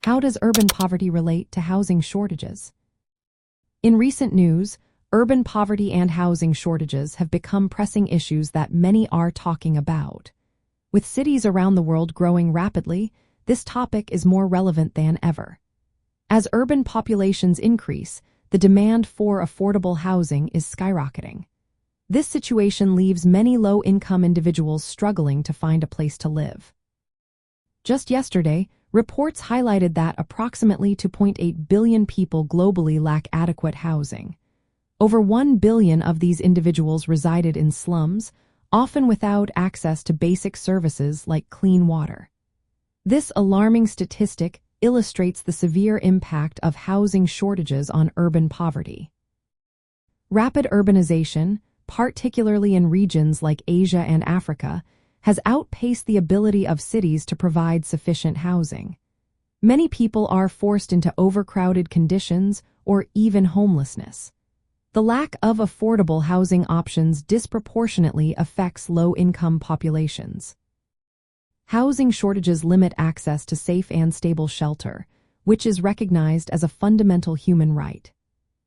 How does urban poverty relate to housing shortages? In recent news, urban poverty and housing shortages have become pressing issues that many are talking about. With cities around the world growing rapidly, this topic is more relevant than ever. As urban populations increase, the demand for affordable housing is skyrocketing. This situation leaves many low-income individuals struggling to find a place to live. Just yesterday, reports highlighted that approximately 2.8 billion people globally lack adequate housing. Over 1 billion of these individuals resided in slums, often without access to basic services like clean water. This alarming statistic illustrates the severe impact of housing shortages on urban poverty. Rapid urbanization, particularly in regions like Asia and Africa, has outpaced the ability of cities to provide sufficient housing. Many people are forced into overcrowded conditions or even homelessness. The lack of affordable housing options disproportionately affects low-income populations. Housing shortages limit access to safe and stable shelter, which is recognized as a fundamental human right.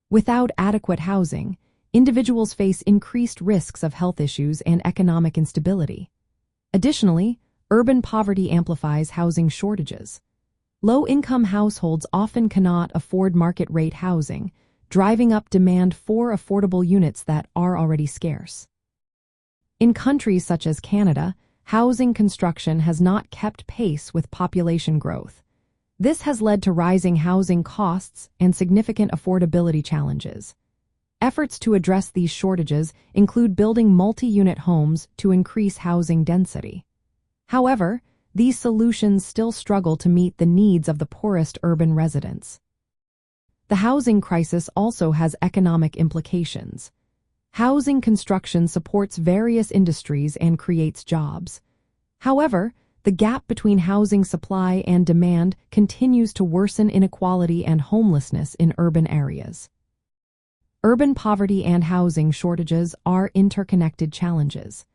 Without adequate housing, individuals face increased risks of health issues and economic instability. Additionally, urban poverty amplifies housing shortages. Low-income households often cannot afford market-rate housing, driving up demand for affordable units that are already scarce. In countries such as Canada, housing construction has not kept pace with population growth. This has led to rising housing costs and significant affordability challenges. Efforts to address these shortages include building multi-unit homes to increase housing density. However, these solutions still struggle to meet the needs of the poorest urban residents. The housing crisis also has economic implications. Housing construction supports various industries and creates jobs. However, the gap between housing supply and demand continues to worsen inequality and homelessness in urban areas. Urban poverty and housing shortages are interconnected challenges.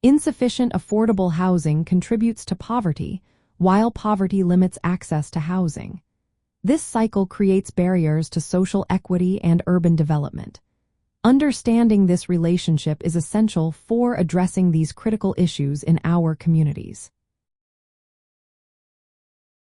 Insufficient affordable housing contributes to poverty, while poverty limits access to housing. This cycle creates barriers to social equity and urban development. Understanding this relationship is essential for addressing these critical issues in our communities.